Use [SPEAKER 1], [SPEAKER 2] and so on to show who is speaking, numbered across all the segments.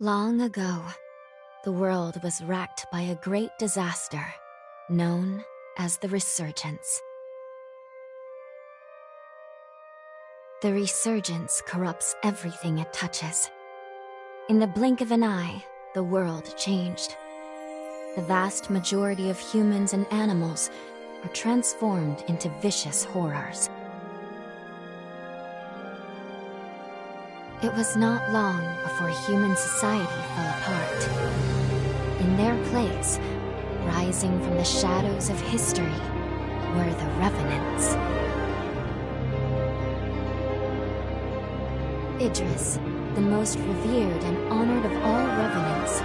[SPEAKER 1] Long ago, the world was racked by a great disaster known as the Resurgence. The Resurgence corrupts everything it touches. In the blink of an eye, the world changed. The vast majority of humans and animals are transformed into vicious horrors. It was not long before human society fell apart. In their place, rising from the shadows of history, were the Revenants. Idris, the most revered and honored of all Revenants,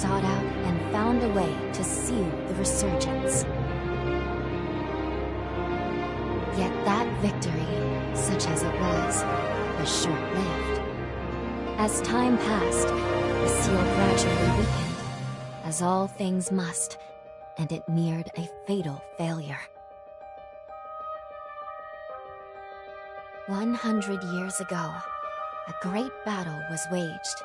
[SPEAKER 1] sought out and found a way to seal the Resurgence. Yet that victory, such as it was short-lived. As time passed, the seal gradually weakened, as all things must, and it neared a fatal failure. 100 years ago, a great battle was waged.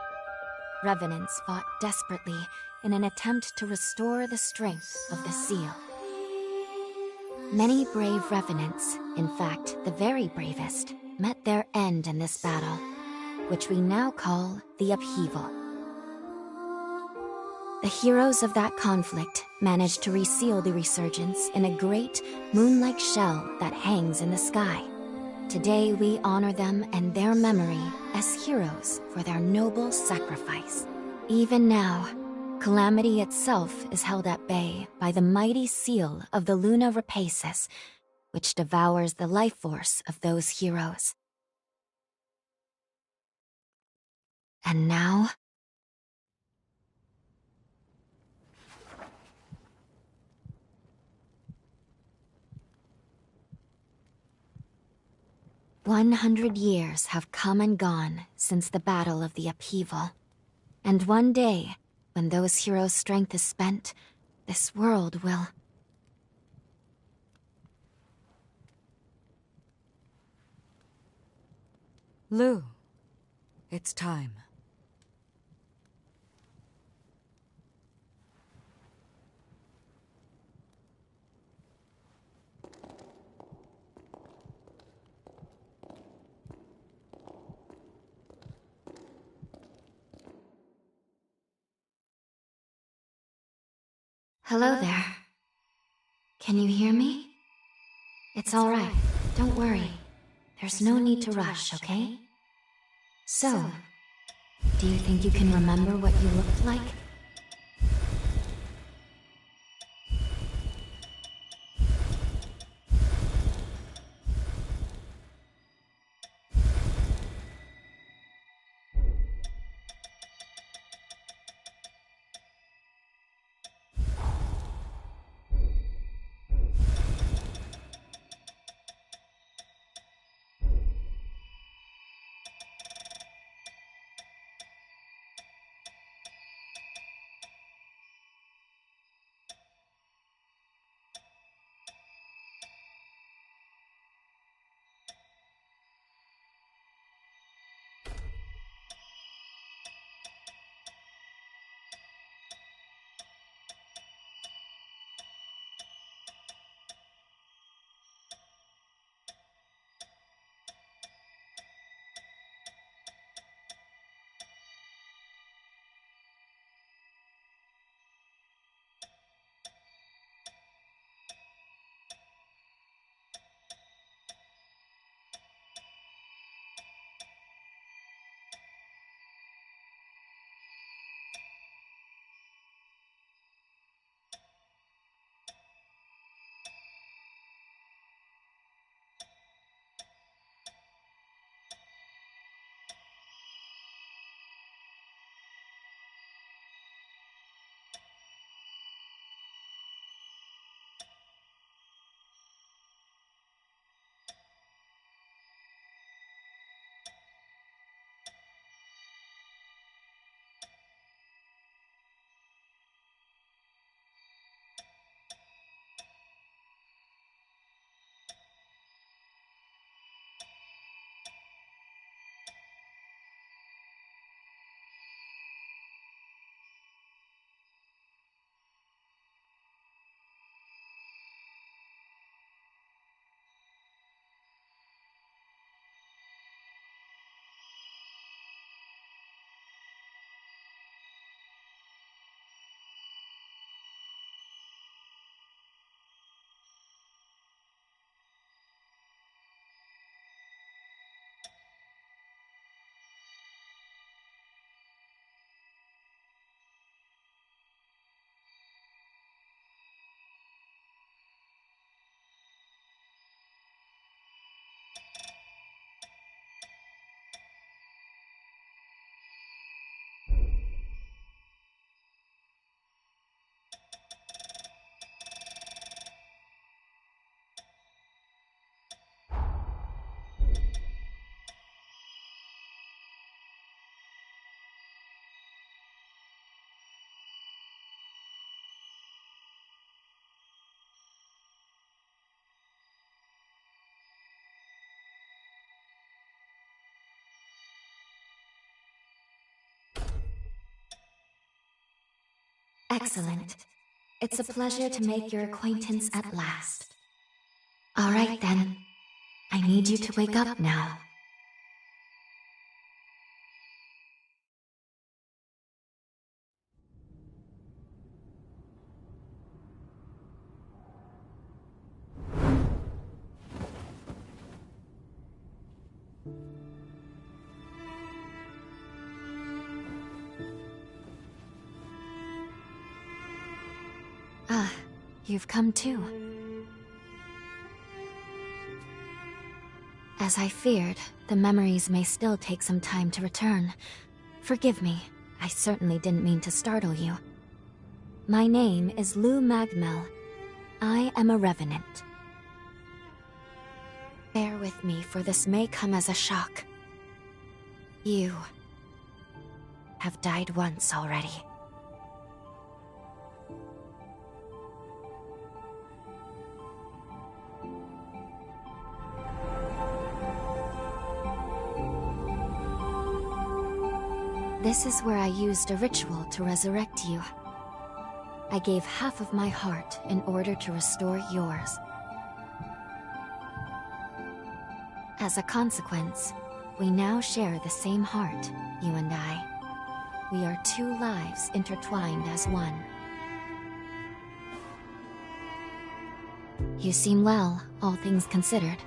[SPEAKER 1] Revenants fought desperately in an attempt to restore the strength of the seal. Many brave Revenants, in fact the very bravest, met their end in this battle, which we now call the Upheaval. The heroes of that conflict managed to reseal the Resurgence in a great, moon-like shell that hangs in the sky. Today we honor them and their memory as heroes for their noble sacrifice. Even now, Calamity itself is held at bay by the mighty seal of the Luna Rapaces, which devours the life force of those heroes. And now, 100 years have come and gone since the Battle of the Upheaval. And one day, when those heroes' strength is spent, this world will...
[SPEAKER 2] Lou, it's time.
[SPEAKER 1] Hello there. Can you hear me? It's all right. Don't worry. There's no need to rush, okay? So, do you think you can remember what you looked like? Excellent. It's a pleasure to make your acquaintance at last. All right then. I need you to wake up now. Ah, you've come too. As I feared, the memories may still take some time to return. Forgive me, I certainly didn't mean to startle you. My name is Lou Magmel. I am a revenant. Bear with me, for this may come as a shock. You have died once already. This is where I used a ritual to resurrect you. I gave half of my heart in order to restore yours. As a consequence, we now share the same heart, you and I. We are two lives intertwined as one. You seem well, all things considered.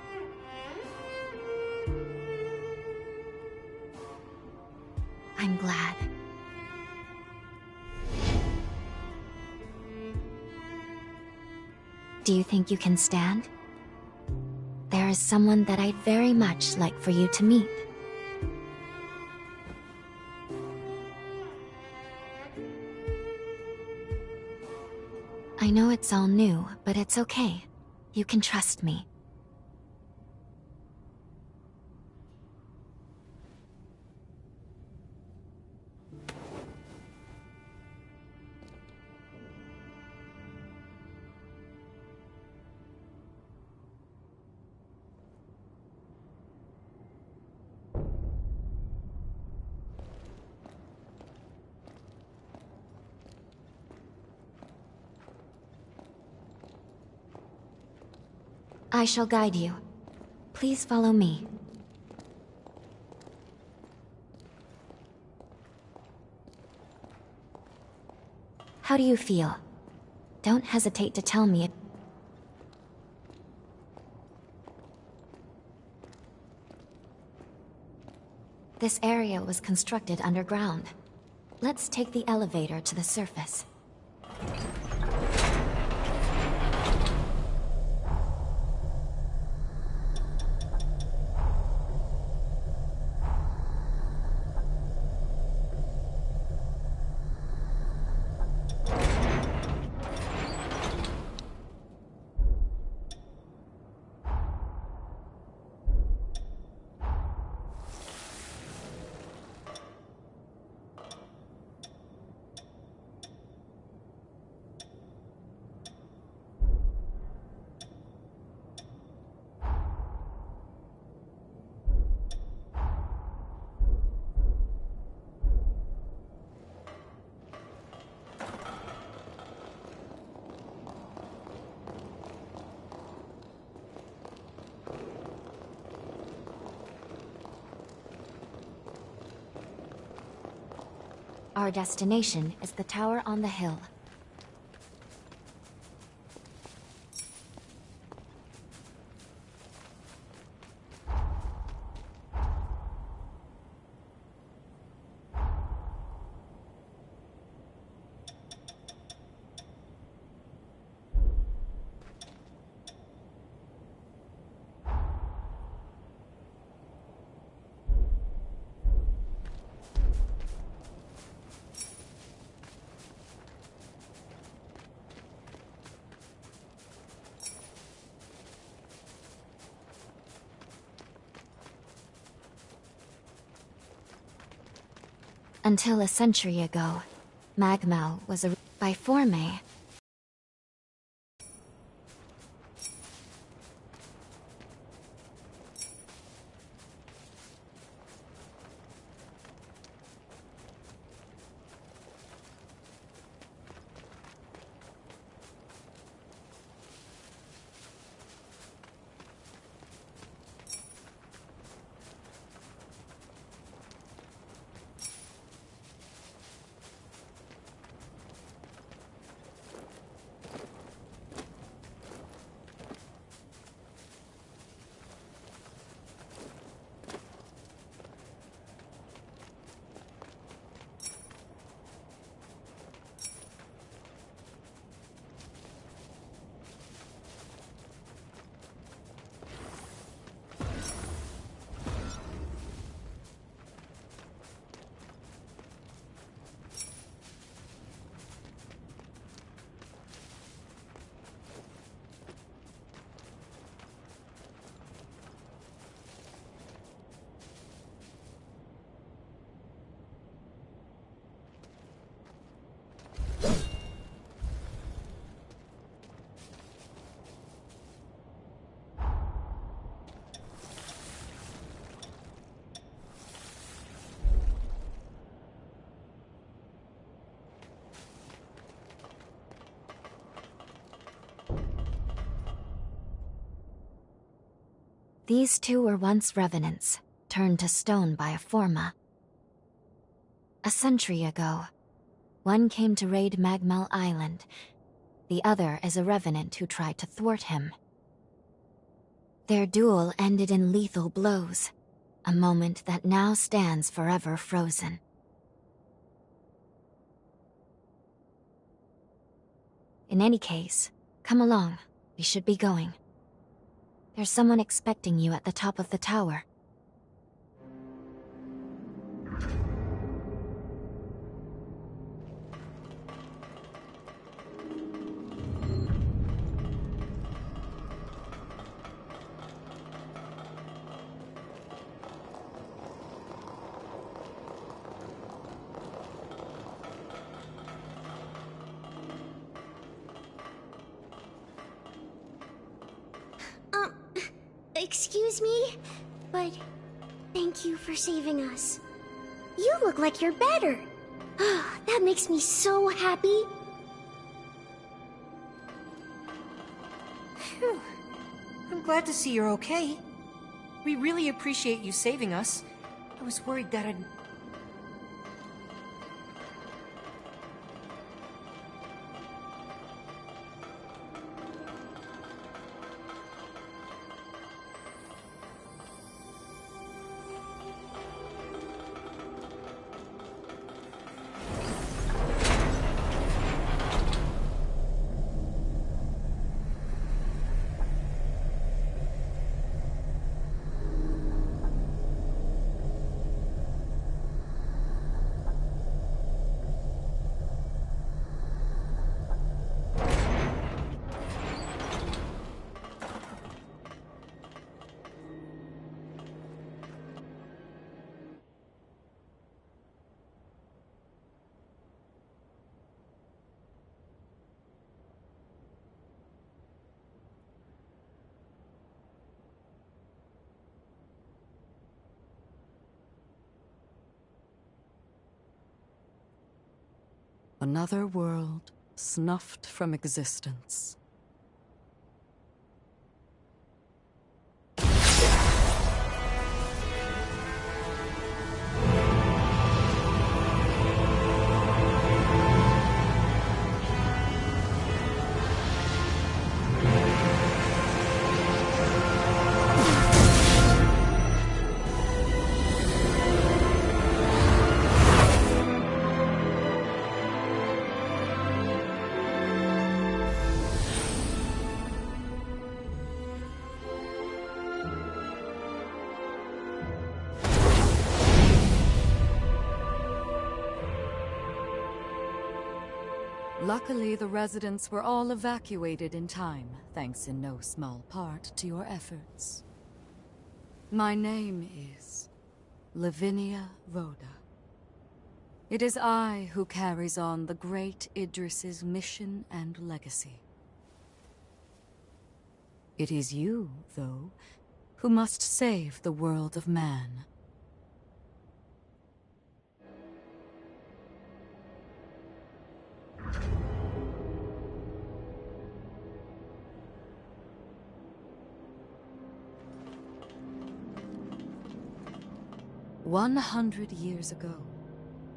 [SPEAKER 1] I'm glad. Do you think you can stand? There is someone that I'd very much like for you to meet. I know it's all new, but it's okay. You can trust me. I shall guide you. Please follow me. How do you feel? Don't hesitate to tell me. This area was constructed underground. Let's take the elevator to the surface. Our destination is the tower on the hill. Until a century ago, Magmel was a by Formay. These two were once revenants, turned to stone by a Forma. A century ago, one came to raid Magmel Island. The other is a revenant who tried to thwart him. Their duel ended in lethal blows, a moment that now stands forever frozen. In any case, come along. We should be going. There's someone expecting you at the top of the tower.
[SPEAKER 3] Excuse me, but thank you for saving us. You look like you're better. That makes me so happy.
[SPEAKER 4] Phew. I'm glad to see you're okay. We really appreciate you saving us. I was worried that I'd...
[SPEAKER 2] Another world snuffed from existence. Luckily, the residents were all evacuated in time, thanks in no small part to your efforts. My name is Lavinia Rhoda. It is I who carries on the great Idris's mission and legacy. It is you, though, who must save the world of man. "100 years ago,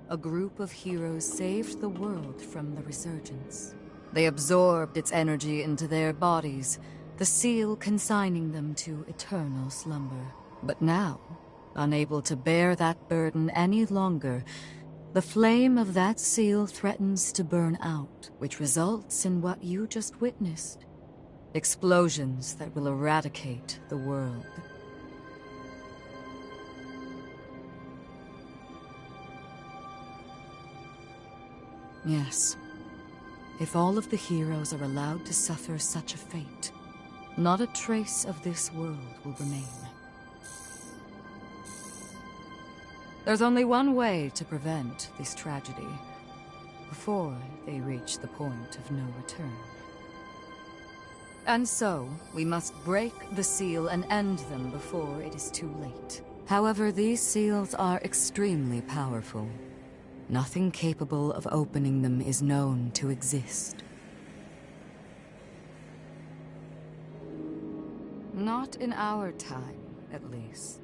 [SPEAKER 2] a group of heroes saved the world from the resurgence. They absorbed its energy into their bodies, the seal consigning them to eternal slumber. But now, unable to bear that burden any longer, the flame of that seal threatens to burn out, which results in what you just witnessed. Explosions that will eradicate the world. Yes. If all of the heroes are allowed to suffer such a fate, not a trace of this world will remain. There's only one way to prevent this tragedy, before they reach the point of no return. And so, we must break the seal and end them before it is too late. However, these seals are extremely powerful. Nothing capable of opening them is known to exist. Not in our time, at least.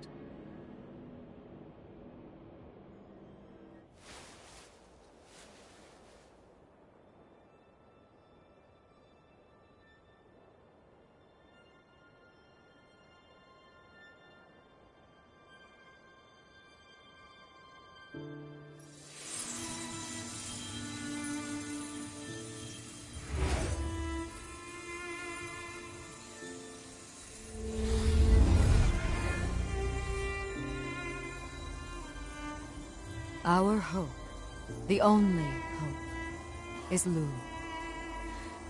[SPEAKER 2] Our hope, the only hope, is Lugh,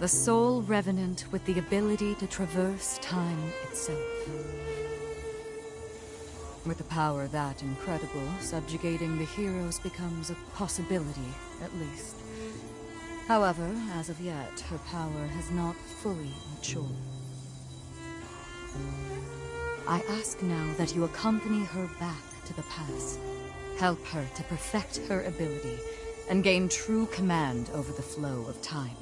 [SPEAKER 2] the sole revenant with the ability to traverse time itself. With a power that incredible, subjugating the heroes becomes a possibility, at least. However, as of yet, her power has not fully matured. I ask now that you accompany her back to the past. Help her to perfect her ability and gain true command over the flow of time.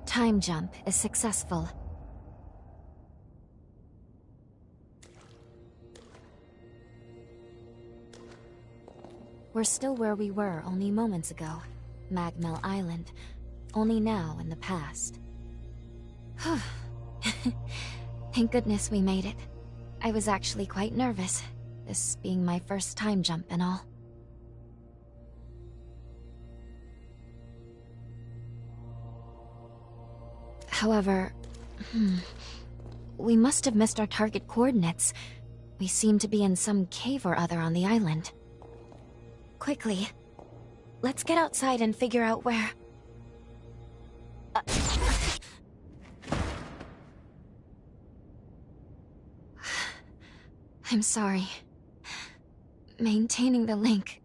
[SPEAKER 1] Time jump is successful. We're still where we were only moments ago. Magmel Island. Only now in the past. Thank goodness we made it. I was actually quite nervous, this being my first time jump and all. However, we must have missed our target coordinates. We seem to be in some cave or other on the island. Quickly, let's get outside and figure out where... I'm sorry. Maintaining the link...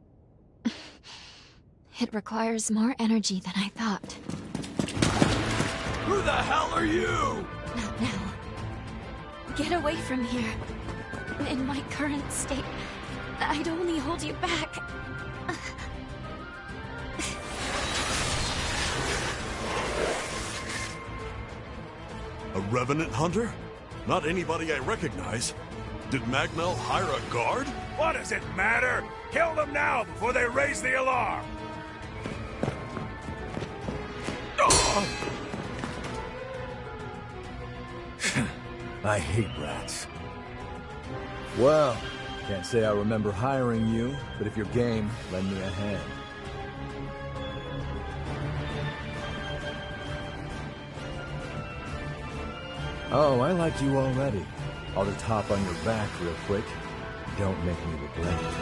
[SPEAKER 1] It requires more energy than I thought.
[SPEAKER 5] Who the hell are you?
[SPEAKER 1] Not now. Get away from here. In my current state, I'd only hold you back.
[SPEAKER 5] A Revenant hunter? Not anybody I recognize. Did Magmel hire a guard?
[SPEAKER 6] What does it matter? Kill them now before they raise the alarm!
[SPEAKER 7] I hate rats. Well, can't say I remember hiring you, but if you're game, lend me a hand. Oh, I like you already. I'll just hop on your back real quick. Don't make me regret it.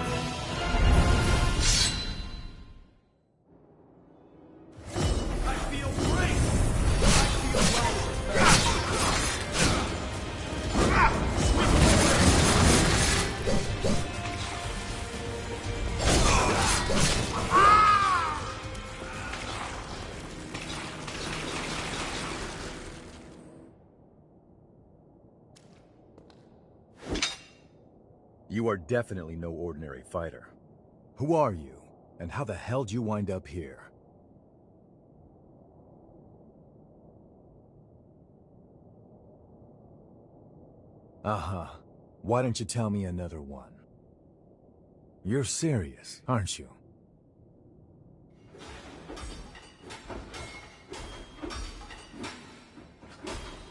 [SPEAKER 7] You are definitely no ordinary fighter. Who are you, and how the hell did you wind up here? Uh-huh. Why don't you tell me another one? You're serious, aren't you?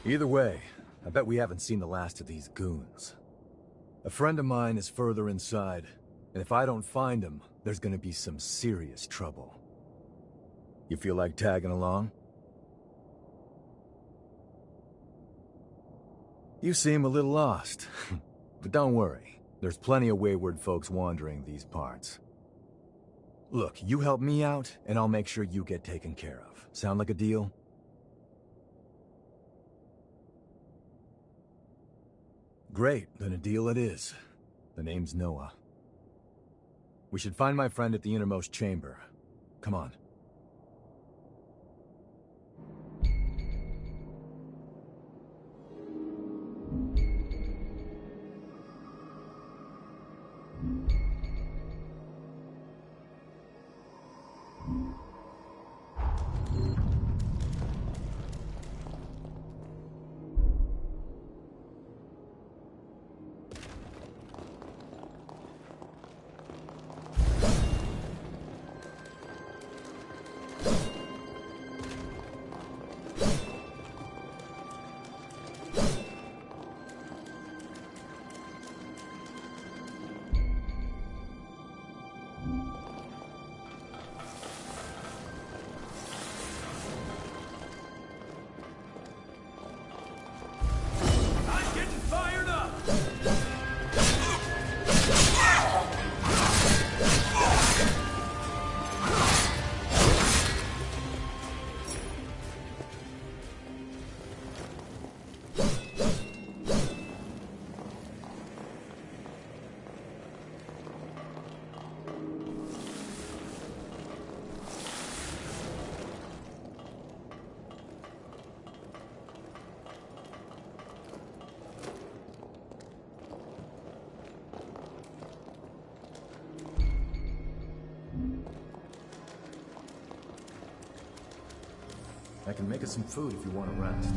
[SPEAKER 7] Either way, I bet we haven't seen the last of these goons. A friend of mine is further inside, and if I don't find him, there's gonna be some serious trouble. You feel like tagging along? You seem a little lost, but don't worry. There's plenty of wayward folks wandering these parts. Look, you help me out, and I'll make sure you get taken care of. Sound like a deal? Great, then a deal it is. The name's Noah. We should find my friend at the innermost chamber. Come on. I can make us some food if you want to rest.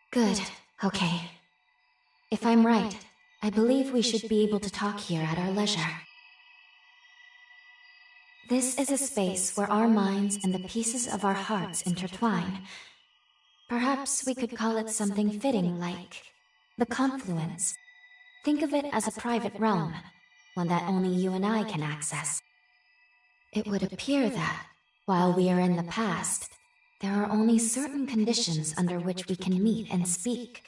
[SPEAKER 1] Good. Okay. If I'm right, I believe we should be able to talk here at our leisure. This is a space where our minds and the pieces of our hearts intertwine. Perhaps we could call it something fitting like the confluence. Think of it as a private realm, one that only you and I can access. It would appear that, while we are in the past, there are only certain conditions under which we can meet and speak.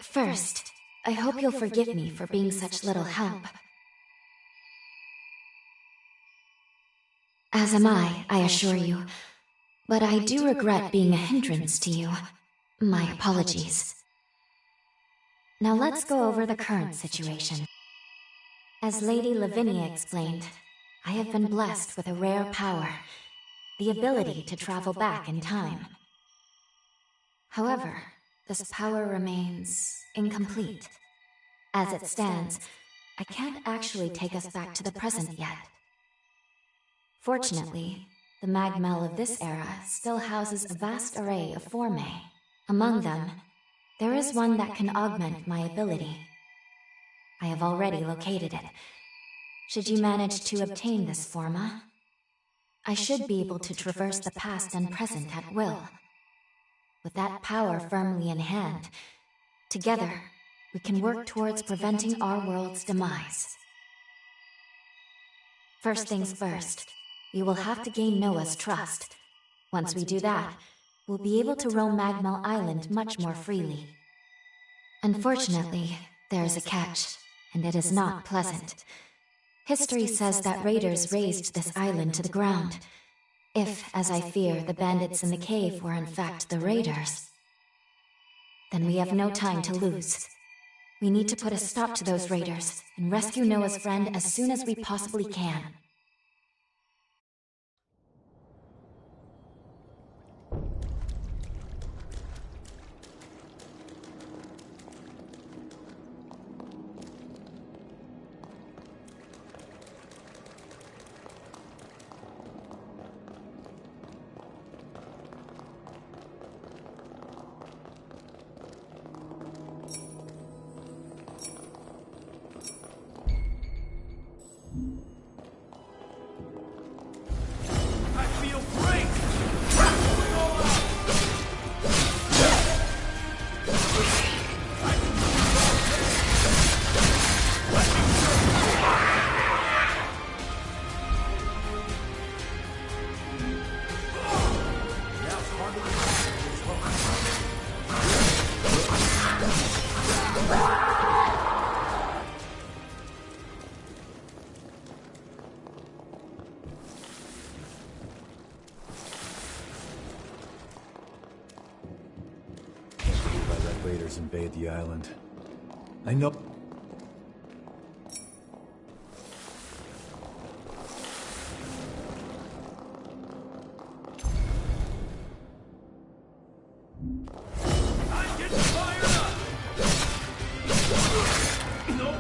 [SPEAKER 1] First, I hope you'll forgive me for being such little help. As am I assure you. But I do regret being a hindrance to you. My apologies. Now let's go over the current situation. As Lady Lavinia explained, I have been blessed with a rare power, the ability to travel back in time. However, this power remains incomplete. As it stands, I can't actually take us back to the present yet. Fortunately, the Magmel of this era still houses a vast array of formae. Among them, there is one that can augment my ability. I have already located it. Should you manage to obtain this forma, I should be able to traverse the past and present at will. With that power firmly in hand, together, we can work towards preventing our world's demise. First things first, we will have to gain Noah's trust. Once we do that, we'll be able to roam Magmel Island much more freely. Unfortunately, there is a catch, and it is not pleasant. History says that raiders razed this island to the ground. If, as I fear, the bandits in the cave were in fact the raiders, then we have no time to lose. We need to put a stop to those raiders and rescue Noah's friend as soon as we possibly can.
[SPEAKER 7] raiders invade the island. I know...
[SPEAKER 6] I'm getting fired up! Nope.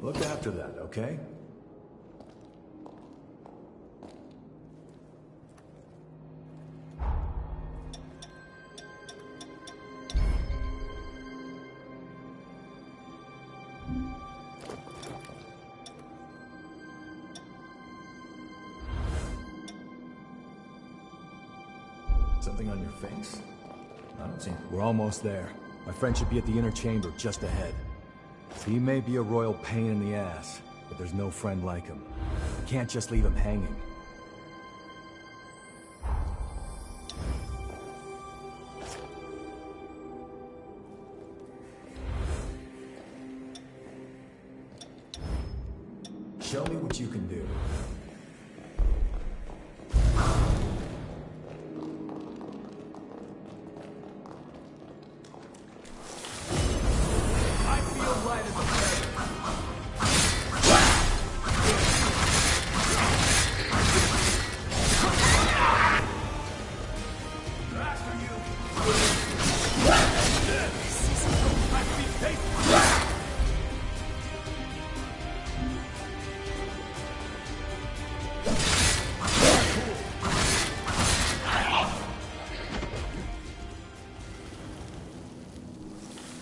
[SPEAKER 7] Look after that, okay? Something on your face? I don't see. We're almost there. My friend should be at the inner chamber just ahead. He may be a royal pain in the ass, but there's no friend like him. You can't just leave him hanging. Show me what you can do.
[SPEAKER 6] I feel light as a feather. After you. I feel painful.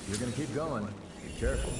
[SPEAKER 7] You're gonna keep going. Be careful.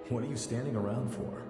[SPEAKER 7] What are you standing around for?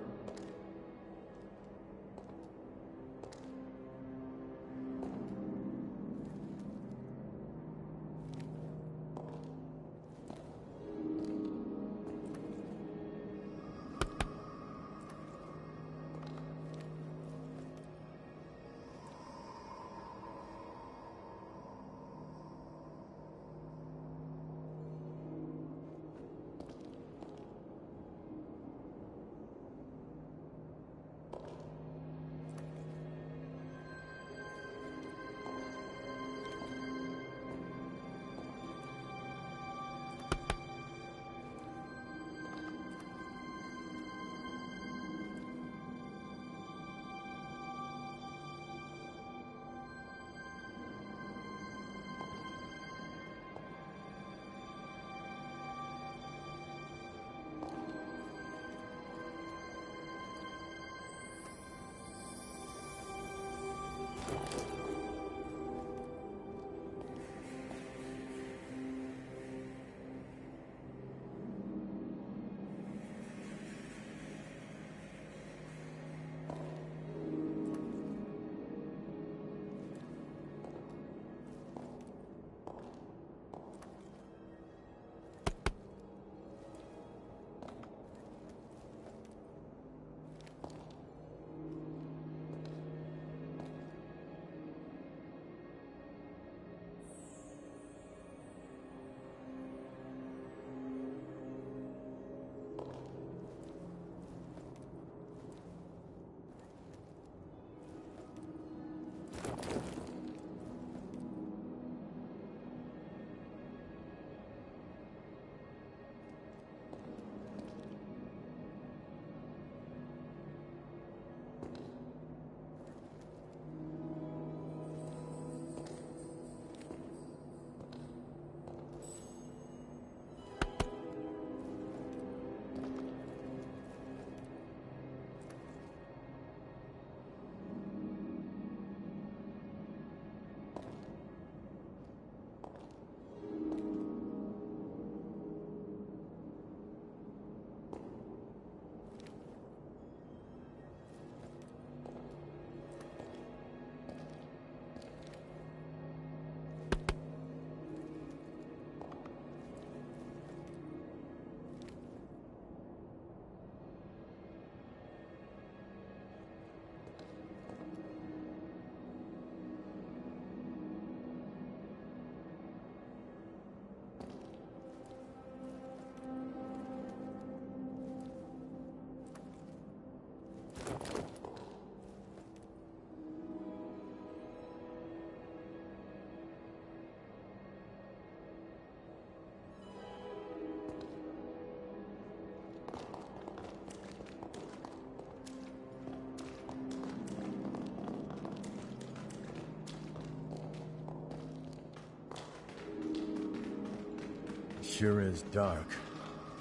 [SPEAKER 7] Sure is dark.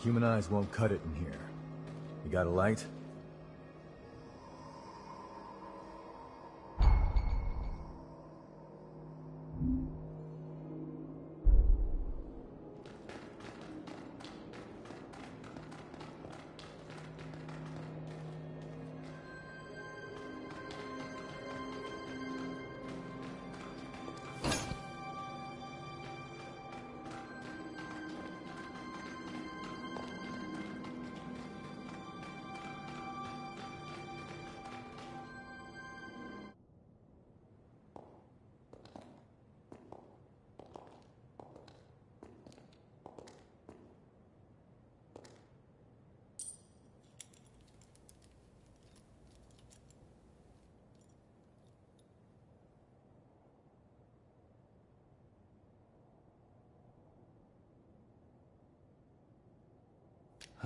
[SPEAKER 7] Human eyes won't cut it in here. You got a light?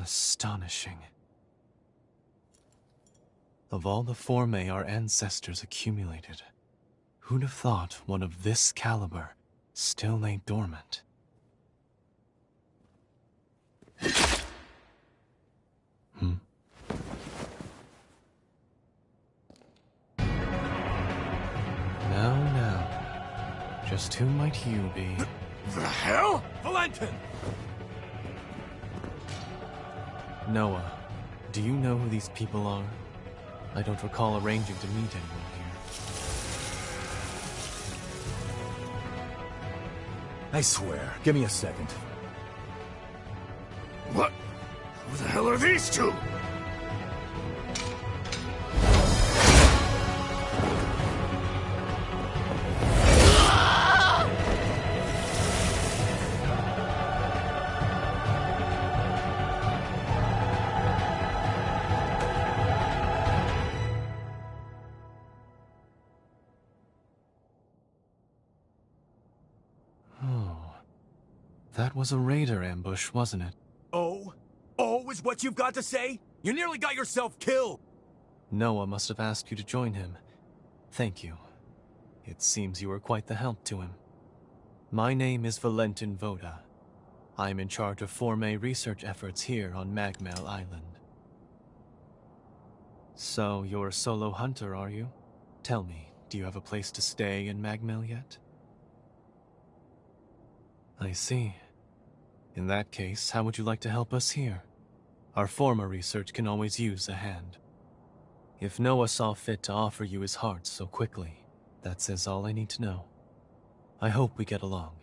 [SPEAKER 8] Astonishing. Of all the formae our ancestors accumulated, who'd have thought one of this caliber still lay dormant? Now. Just who might you be?
[SPEAKER 6] The hell?
[SPEAKER 5] Valentin!
[SPEAKER 8] Noah, do you know who these people are? I don't recall arranging to meet anyone here.
[SPEAKER 7] I swear. Give me a second.
[SPEAKER 6] What? Who the hell are these two?
[SPEAKER 8] That was a raider ambush, wasn't it?
[SPEAKER 5] Oh? Oh is what you've got to say? You nearly got yourself killed!
[SPEAKER 8] Noah must have asked you to join him. Thank you. It seems you were quite the help to him. My name is Valentin Voda. I'm in charge of Formae research efforts here on Magmel Island. So, you're a solo hunter, are you? Tell me, do you have a place to stay in Magmel yet? I see. In that case, how would you like to help us here? Our former research can always use a hand. If Noah saw fit to offer you his heart so quickly, that says all I need to know. I hope we get along.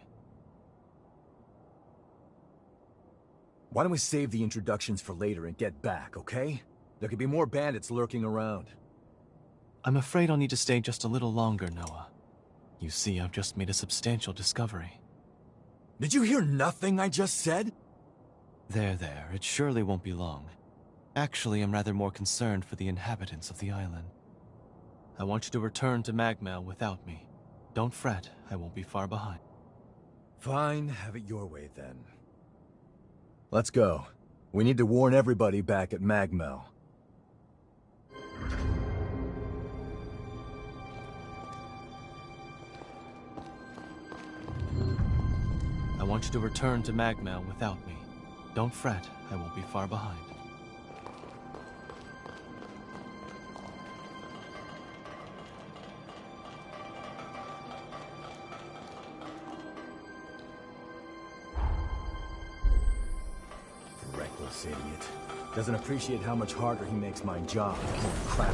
[SPEAKER 7] Why don't we save the introductions for later and get back, okay? There could be more bandits lurking around.
[SPEAKER 8] I'm afraid I'll need to stay just a little longer, Noah. You see, I've just made a substantial discovery.
[SPEAKER 7] Did you hear nothing I just said?
[SPEAKER 8] There, it surely won't be long. Actually, I'm rather more concerned for the inhabitants of the island. I want you to return to Magmel without me. Don't fret, I won't be far behind.
[SPEAKER 7] Fine, have it your way then. Let's go. We need to warn everybody back at Magmel.
[SPEAKER 8] I want you to return to Magmel without me. Don't fret, I won't be far behind.
[SPEAKER 7] Reckless idiot. Doesn't appreciate how much harder he makes my job killing crap.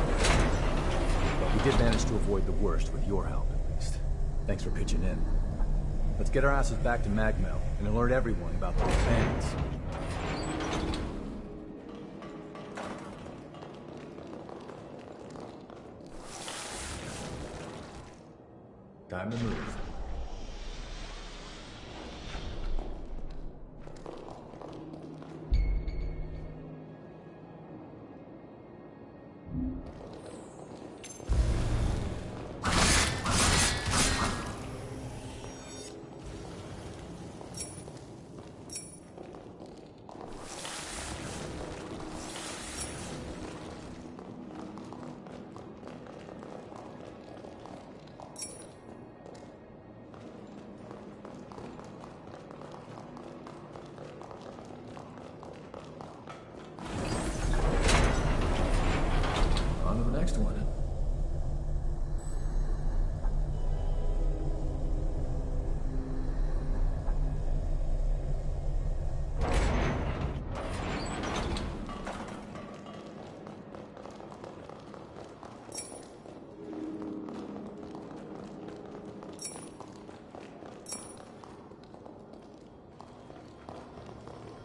[SPEAKER 7] But we did manage to avoid the worst with your help, at least. Thanks for pitching in. Let's get our asses back to Magmel and alert everyone about those bandits. Time to move.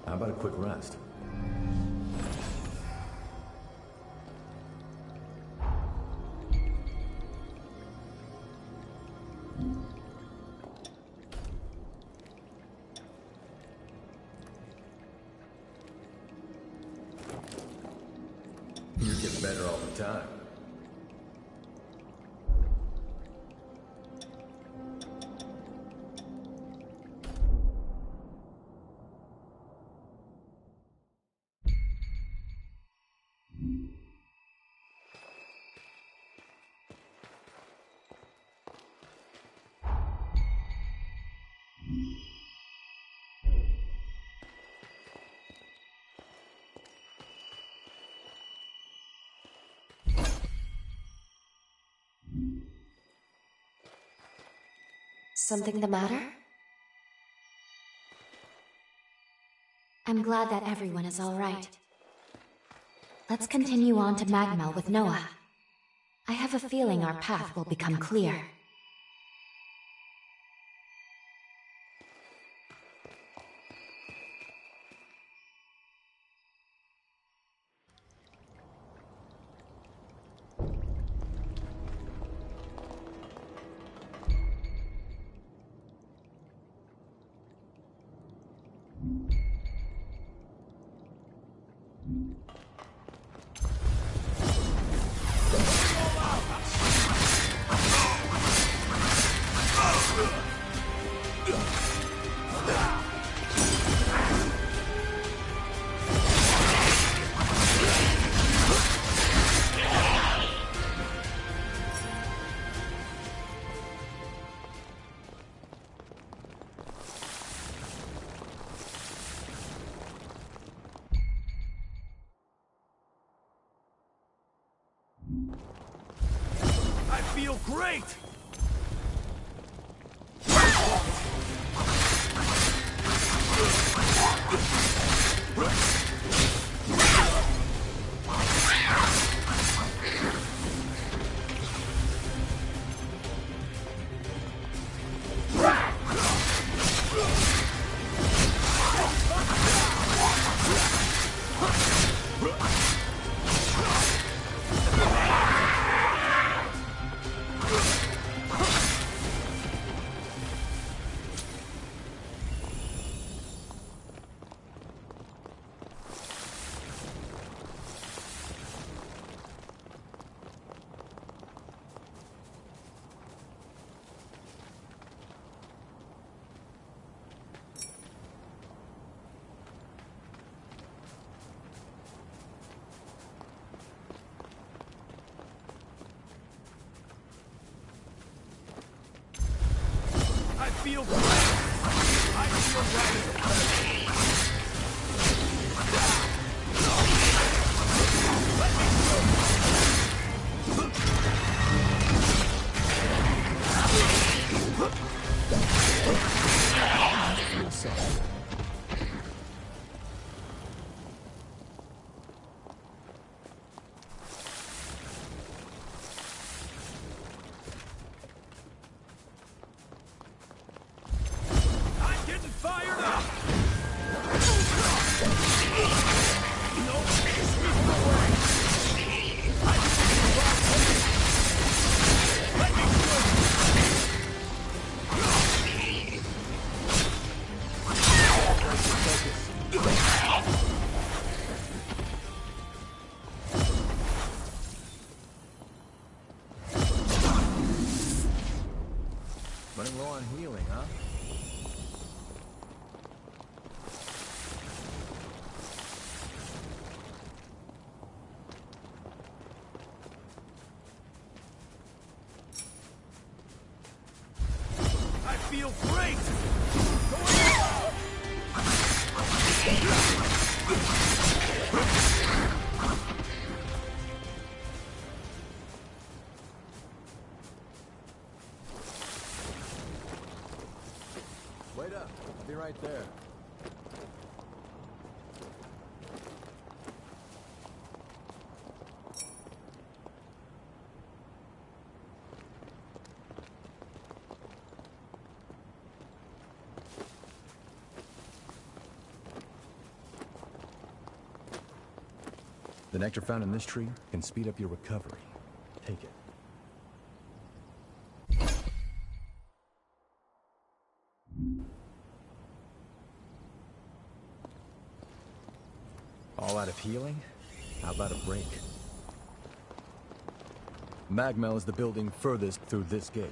[SPEAKER 7] How about a quick rest? You get better all the time.
[SPEAKER 1] Something the matter? I'm glad that everyone is all right. Let's continue on to Magmel with Noah. I have a feeling our path will become clear.
[SPEAKER 6] I feel great! I feel great! I feel right! I'm getting fired up! No, sweep away! I can see the wrong. Let me through!
[SPEAKER 7] Running low on healing, huh?
[SPEAKER 6] I feel great!
[SPEAKER 7] Wait up. I'll be right there. The nectar found in this tree can speed up your recovery. Take it. All out of healing? How about a break? Magmel is the building furthest through this gate.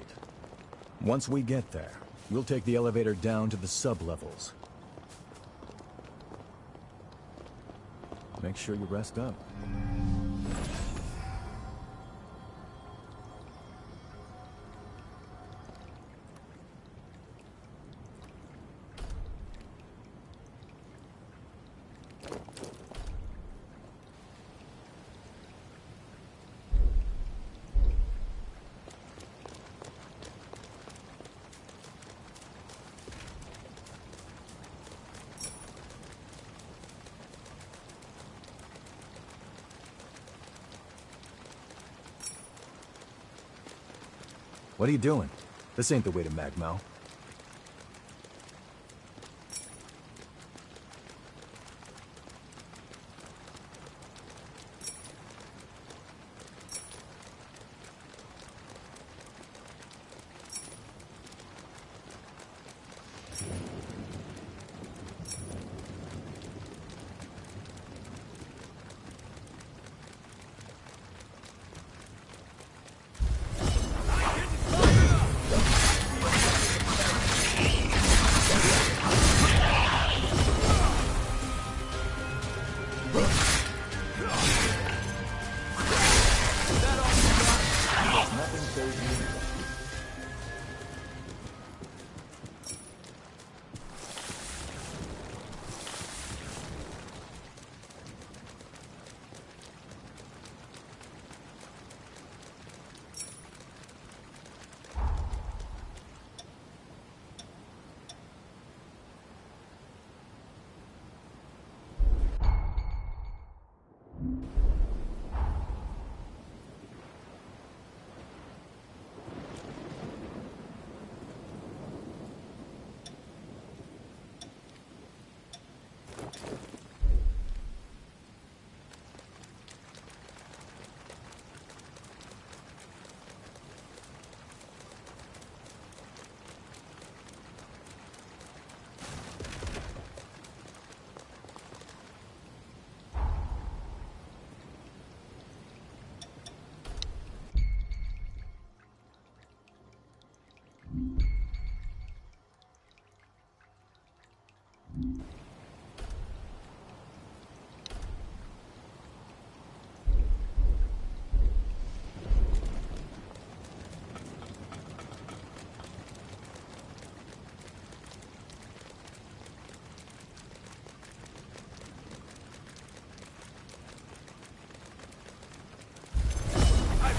[SPEAKER 7] Once we get there, we'll take the elevator down to the sub-levels. Make sure you rest up. What are you doing? This ain't the way to Magmel.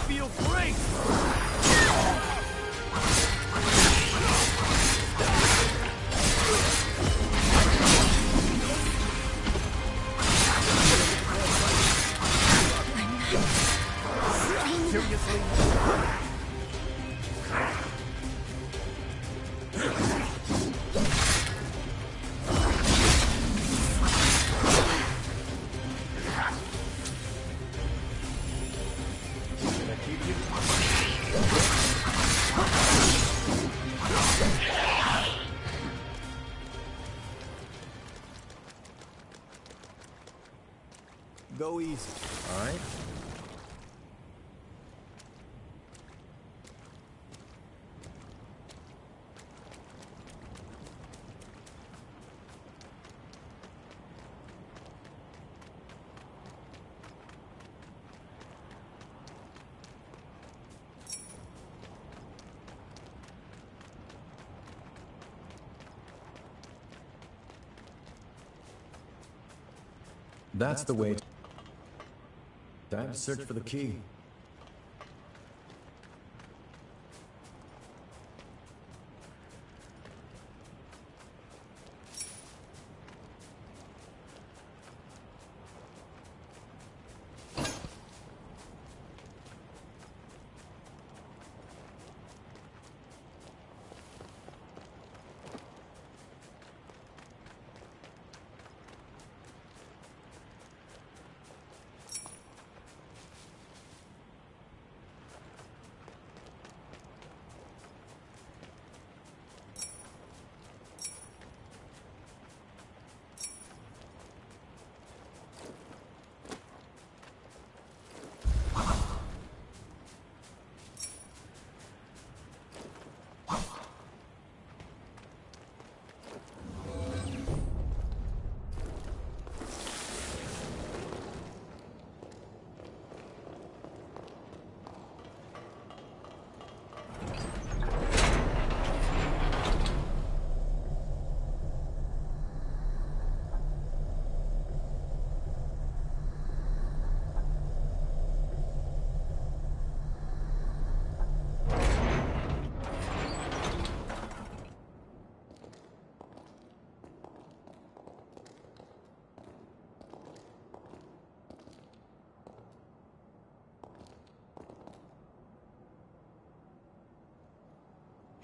[SPEAKER 6] Feel great! Seriously?
[SPEAKER 7] Go easy, all right? That's the way. Time to search for the key.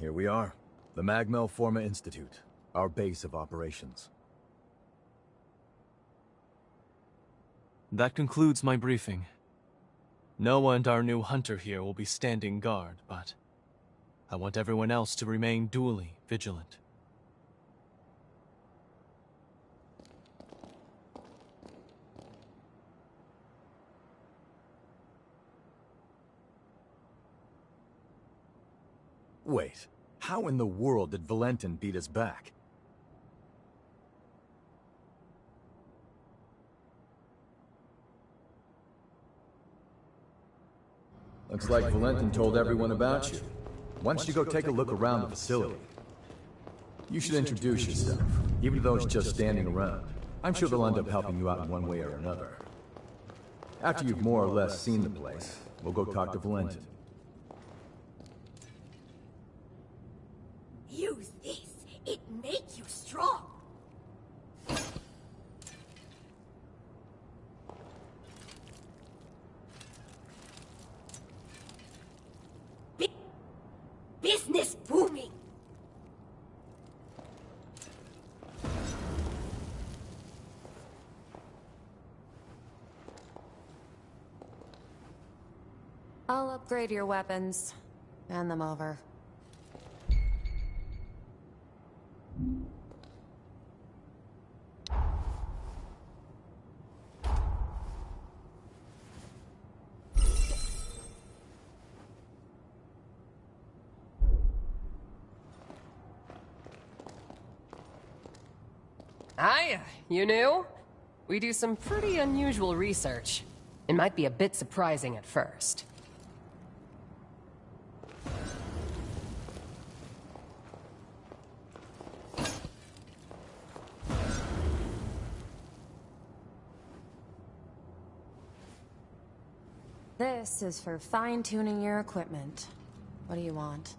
[SPEAKER 7] Here we are. The Magmel Forma Institute, our base of operations.
[SPEAKER 8] That concludes my briefing. Noah and our new hunter here will be standing guard, but I want everyone else to remain duly vigilant.
[SPEAKER 7] Wait, how in the world did Valentin beat us back? Looks like Valentin told everyone about you. Why don't you go take a look around the facility? You should introduce yourself, even to those just standing around. I'm sure they'll end up helping you out in one way or another. After you've more or less seen the place, we'll go talk to Valentin.
[SPEAKER 9] Use this. It makes you strong. Business booming.
[SPEAKER 10] I'll upgrade your weapons. Hand them over.
[SPEAKER 11] Hiya, you new? We do some pretty unusual research. It might be a bit surprising at first.
[SPEAKER 10] This is for fine-tuning your equipment. What do you want?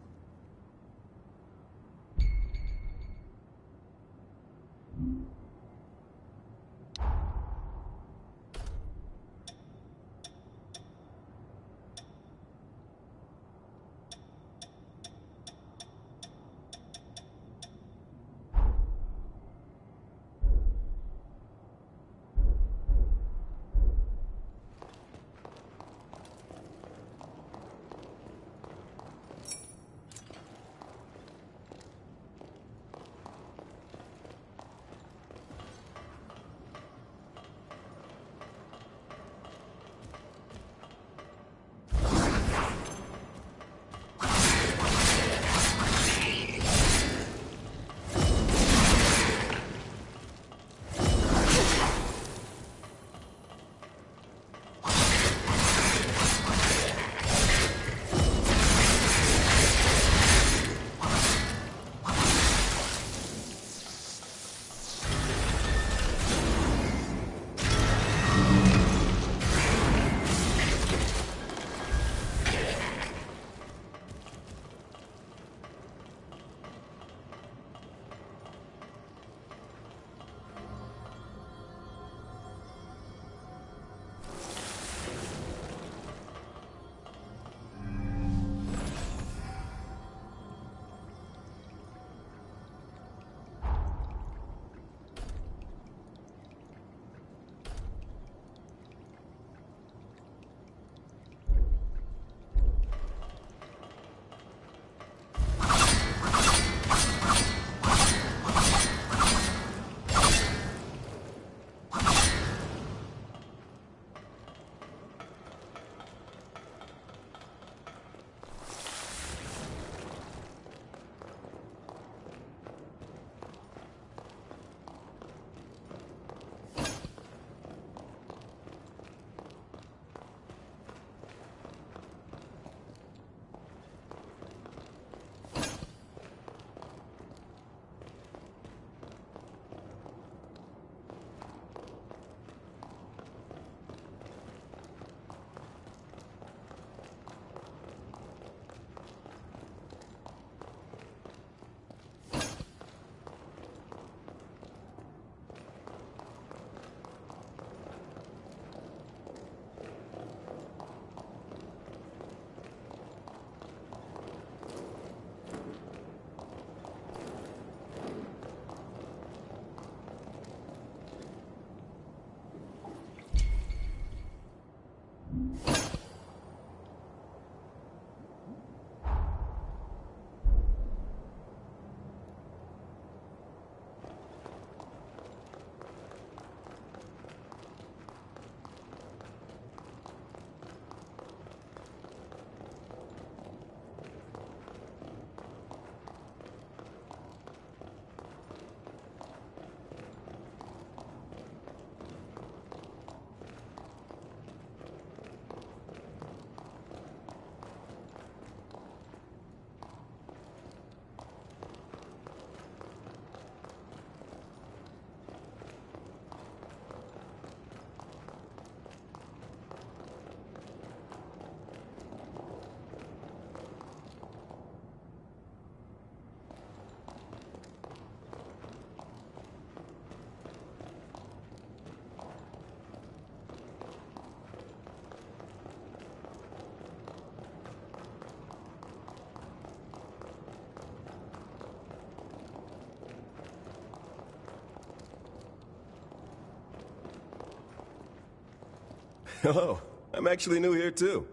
[SPEAKER 12] Hello. I'm actually new here too.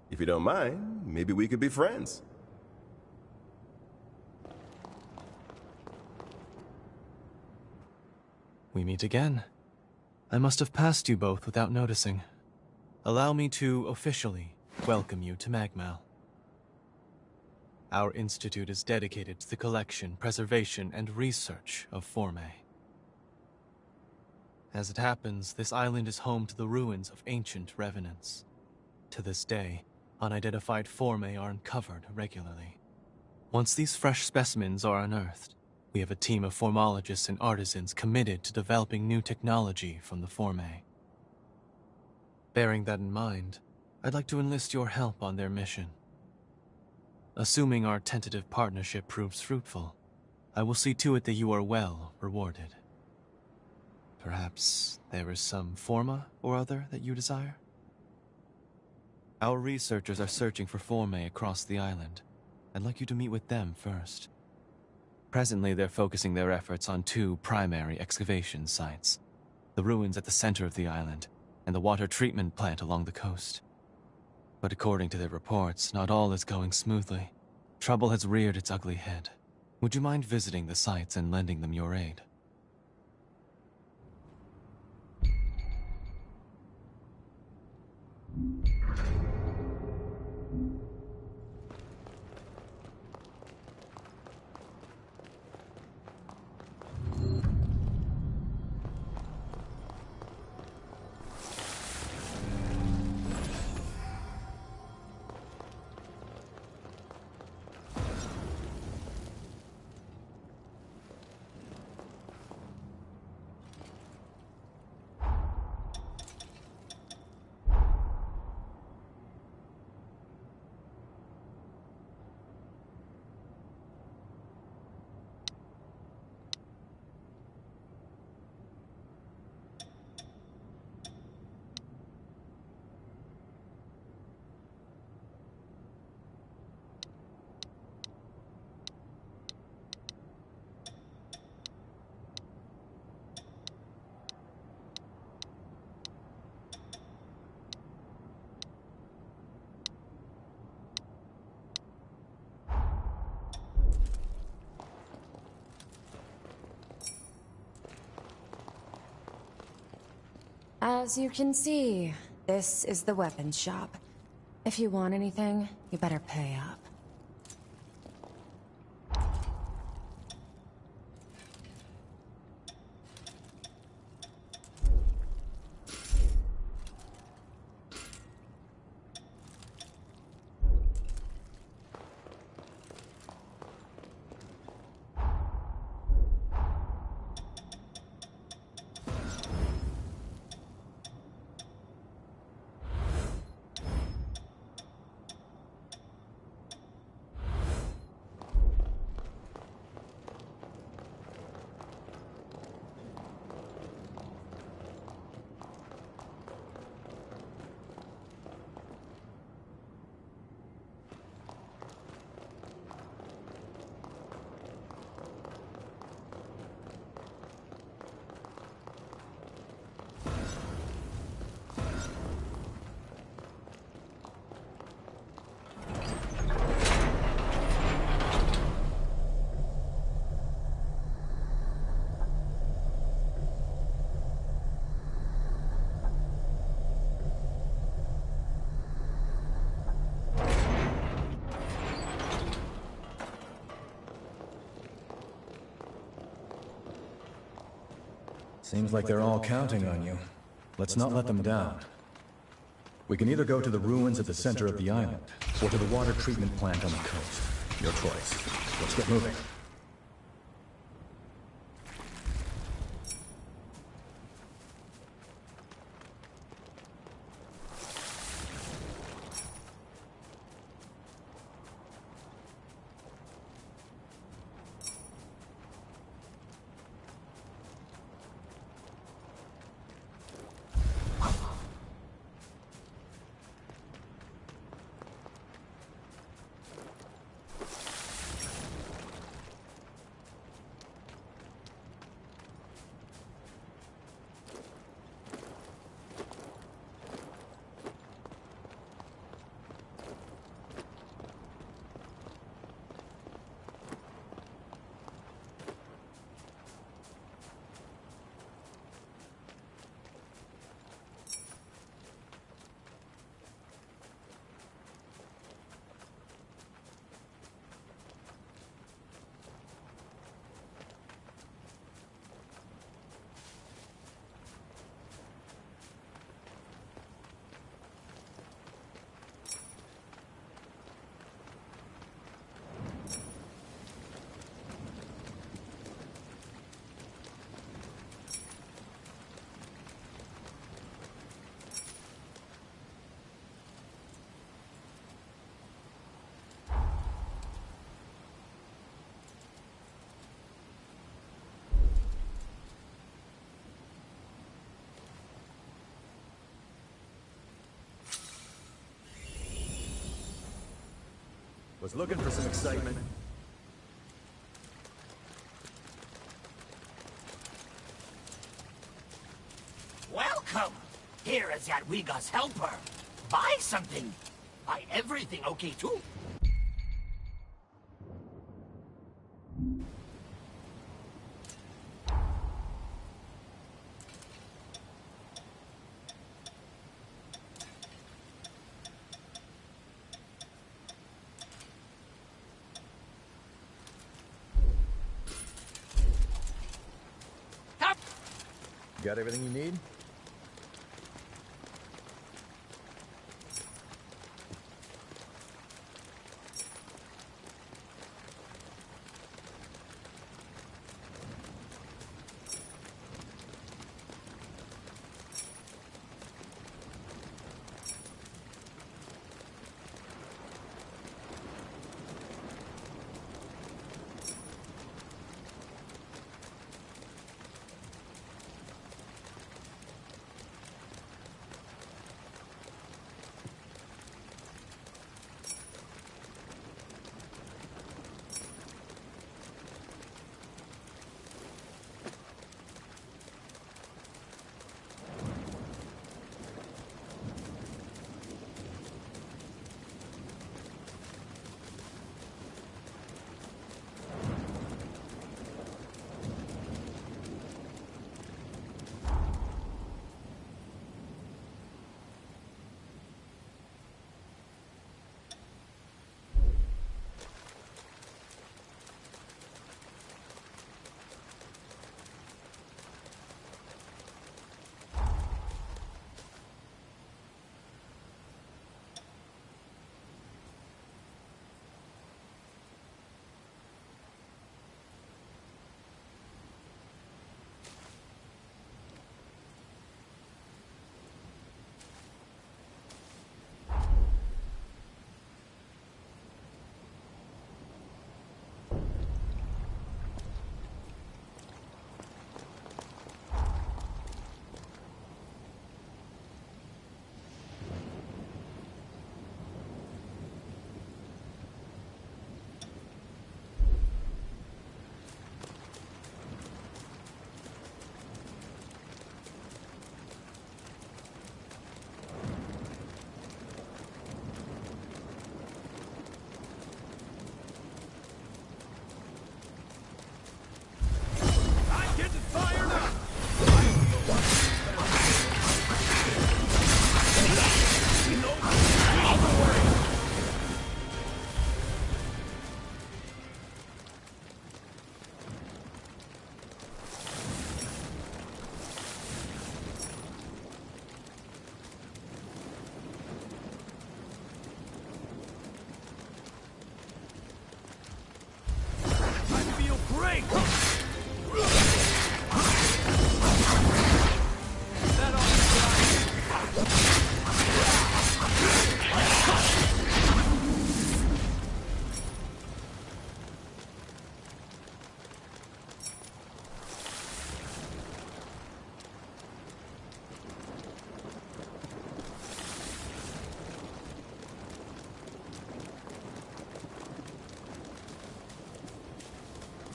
[SPEAKER 12] If you don't mind, maybe we could be friends.
[SPEAKER 8] We meet again. I must have passed you both without noticing. Allow me to officially welcome you to Magmal. Our institute is dedicated to the collection, preservation, and research of Forme. As it happens, this island is home to the ruins of ancient revenants. To this day, unidentified Forme are uncovered regularly. Once these fresh specimens are unearthed, we have a team of formologists and artisans committed to developing new technology from the Forme. Bearing that in mind, I'd like to enlist your help on their mission. Assuming our tentative partnership proves fruitful, I will see to it that you are well rewarded. Perhaps there is some forma or other that you desire? Our researchers are searching for Forme across the island. I'd like you to meet with them first. Presently, they're focusing their efforts on two primary excavation sites: the ruins at the center of the island, and the water treatment plant along the coast. But according to their reports, not all is going smoothly. Trouble has reared its ugly head. Would you mind visiting the sites and lending them your aid?
[SPEAKER 10] As you can see, this is the weapons shop. If you want anything, you better pay up.
[SPEAKER 7] Seems like they're all counting on you. Let's not let them down. We can either go to the ruins at the center of the island, or to the water treatment plant on the coast. Your choice. Let's get moving. Was looking for some excitement.
[SPEAKER 13] Welcome! Here is Jadwiga's helper. Buy something. Buy everything, okay, too?
[SPEAKER 7] Got everything you need?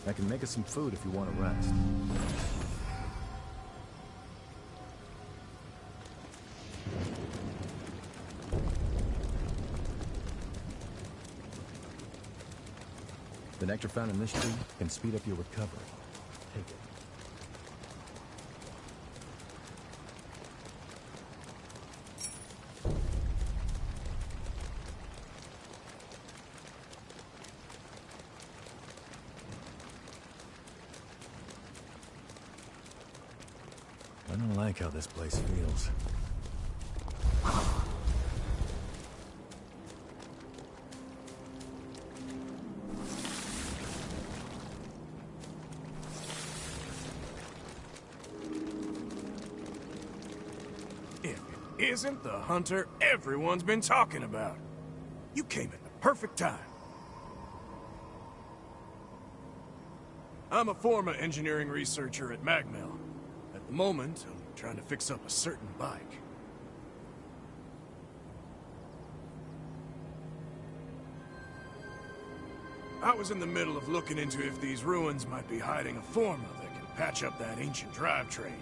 [SPEAKER 7] I can make us some food if you want to rest. The nectar found in this tree can speed up your recovery. Take it. I don't like how this place feels.
[SPEAKER 6] If it isn't the hunter everyone's been talking about. You came at the perfect time. I'm a former engineering researcher at Magmel. At the moment, I'm trying to fix up a certain bike. I was in the middle of looking into if these ruins might be hiding a Forma that can patch up that ancient drivetrain.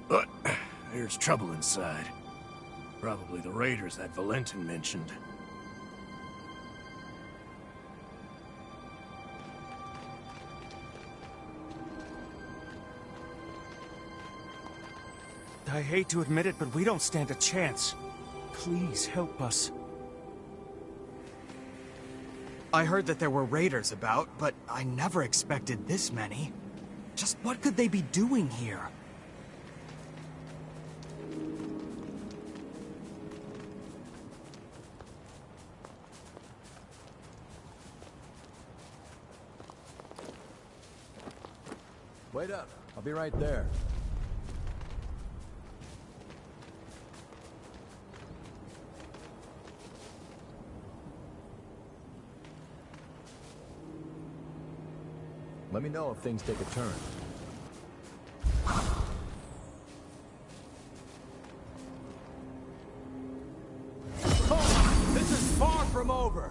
[SPEAKER 6] But there's trouble inside. Probably the raiders that Valentin mentioned.
[SPEAKER 14] I hate to admit it, but we don't stand a chance. Please help us.
[SPEAKER 15] I heard that there were raiders about, but I never expected this many. Just what could they be doing here?
[SPEAKER 7] Wait up. I'll be right there. Let me know if things take a turn. Oh, this is far from over!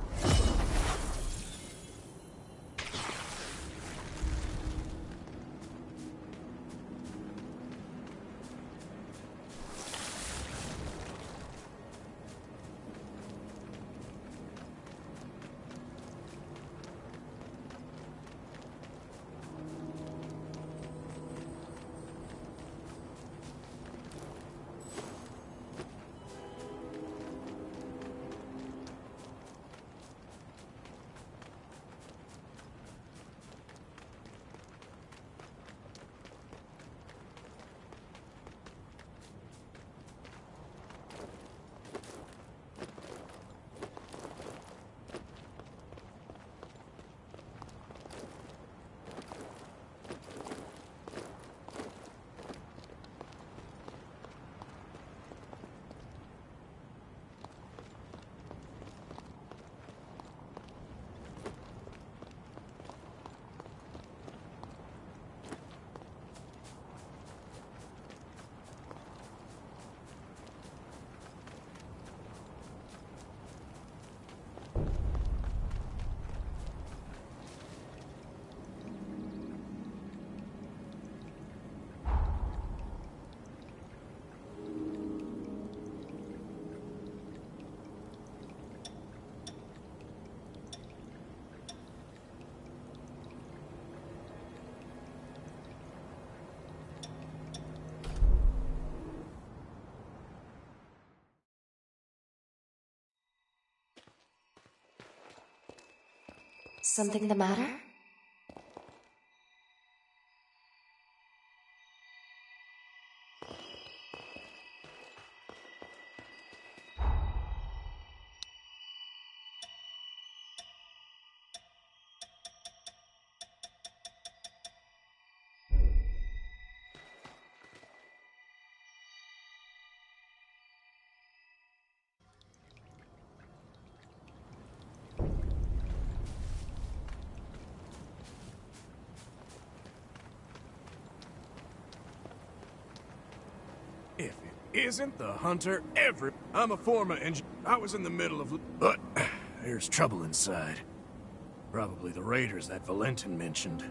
[SPEAKER 1] Something the matter?
[SPEAKER 6] If it isn't the hunter I'm a Forma engineer. I was in the middle of... But there's trouble inside. Probably the raiders that Valentin mentioned.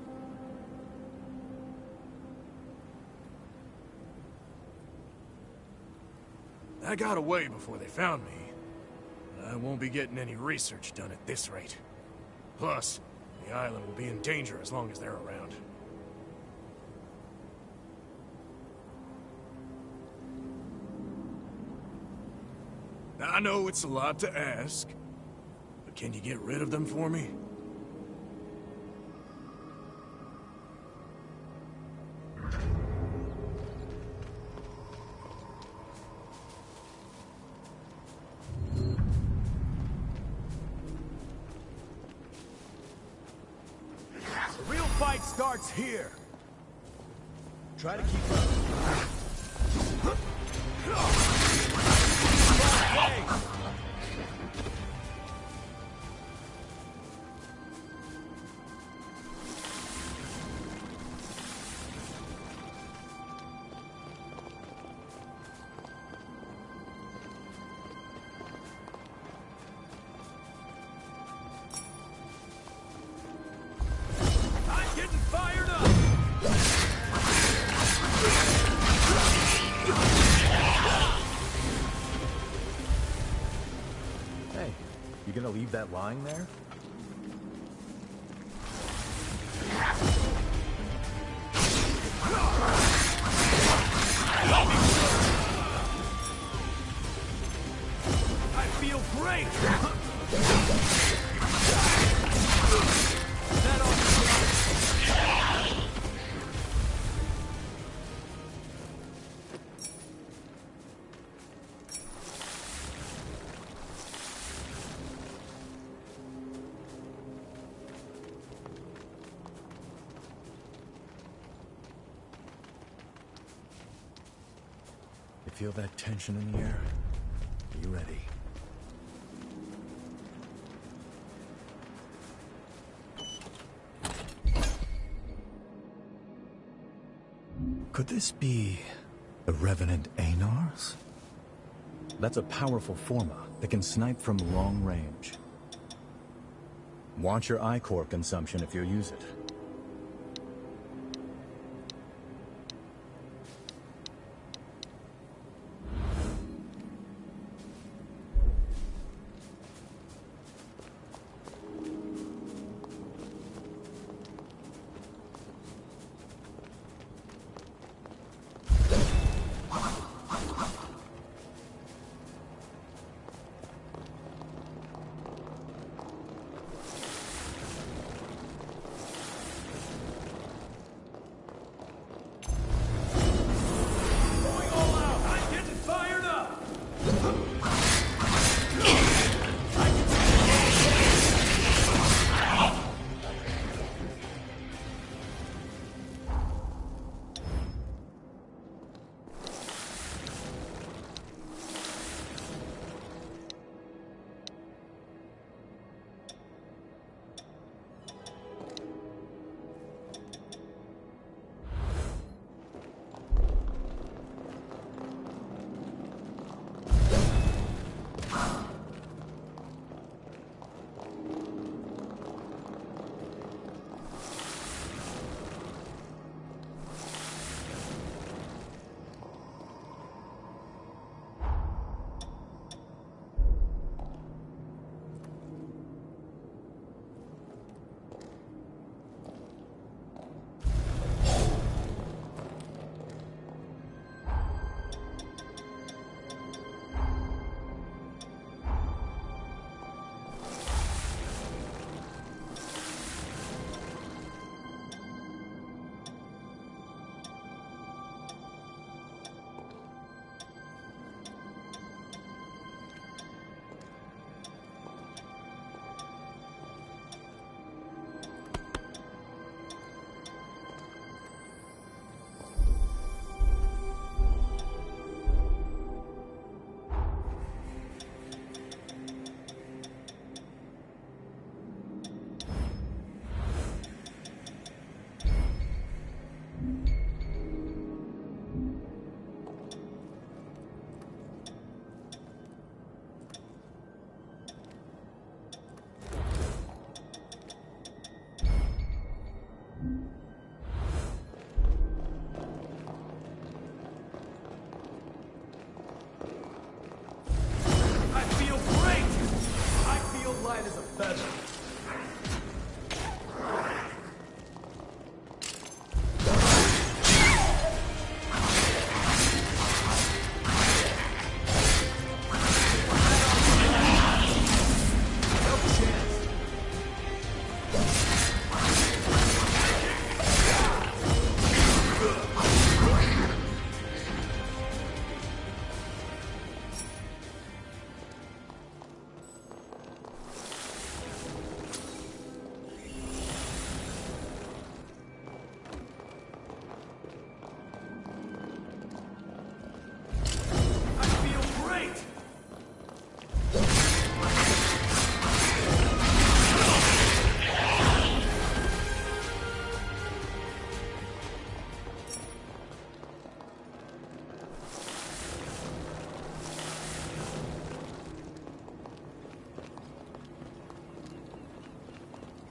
[SPEAKER 6] I got away before they found me. I won't be getting any research done at this rate. Plus, the island will be in danger as long as they're around. I know it's a lot to ask, but can you get rid of them for me?
[SPEAKER 7] The real fight starts here. Try to keep up. You gonna leave that lying there?
[SPEAKER 6] I feel great!
[SPEAKER 7] You feel that tension in the air? Are you ready? Could this be the Revenant Anars? That's a powerful forma that can snipe from long range. Watch your ichor consumption if you use it.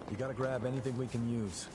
[SPEAKER 7] You gotta grab anything we can use.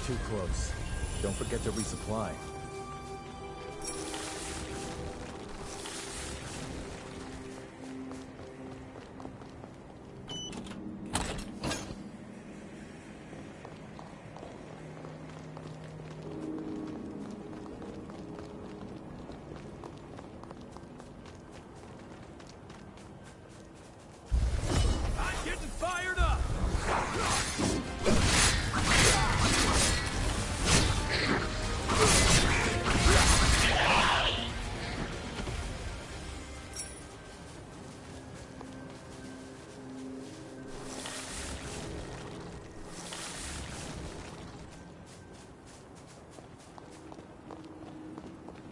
[SPEAKER 7] too close. Don't forget to resupply.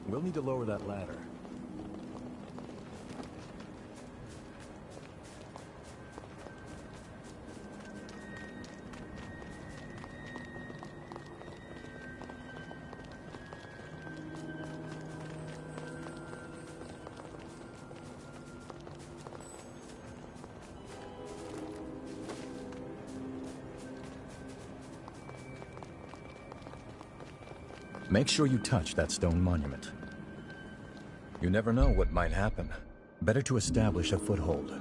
[SPEAKER 7] We'll need to lower that ladder. Make sure you touch that stone monument. You never know what might happen. Better to establish a foothold.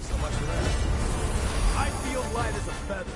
[SPEAKER 5] So much for that. I feel light as a feather.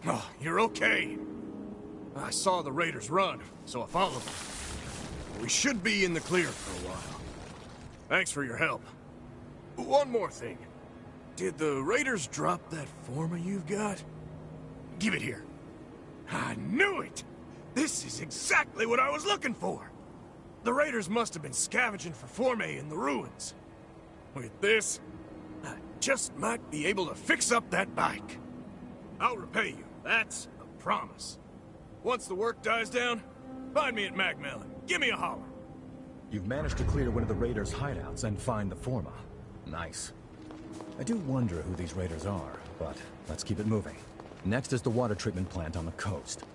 [SPEAKER 6] Oh, you're okay. I saw the raiders run, so I followed them. We should be in the clear for a while. Thanks for your help. One more thing. Did the raiders drop that Forma you've got? Give it here. I knew it! This is exactly what I was looking for! The raiders must have been scavenging for Forma in the ruins. With this, just might be able to fix up that bike. I'll repay you, that's a promise. Once the work dies down, find me at Macmillan. Give me a holler.
[SPEAKER 7] You've managed to clear one of the raiders' hideouts and find the Forma. Nice. I do wonder who these raiders are, but let's keep it moving. Next is the water treatment plant on the coast.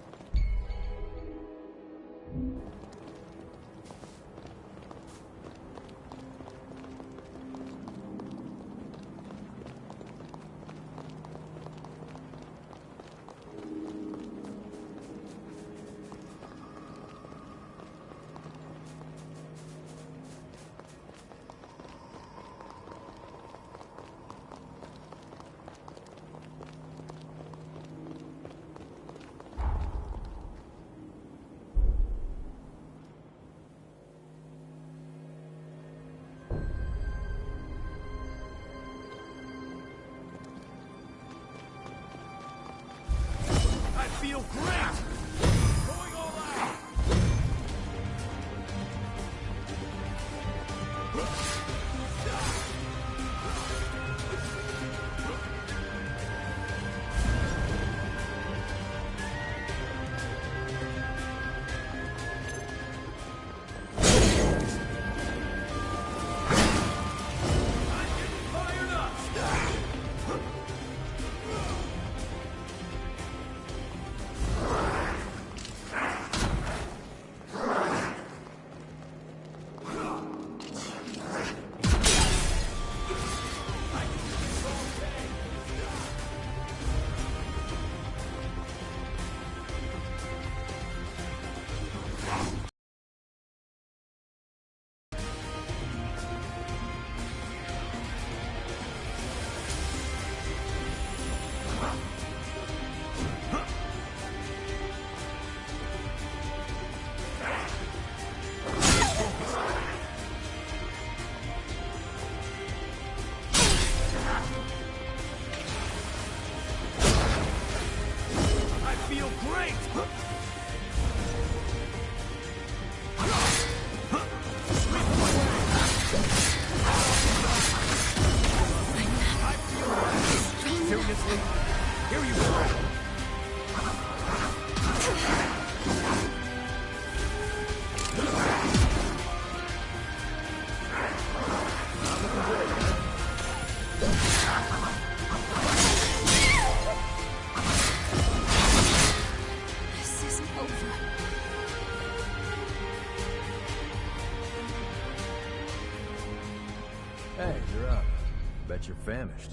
[SPEAKER 6] Feel great! Going all out!
[SPEAKER 15] Seriously? Here you go.
[SPEAKER 3] This isn't over.
[SPEAKER 7] Hey, you're up. Bet you're famished.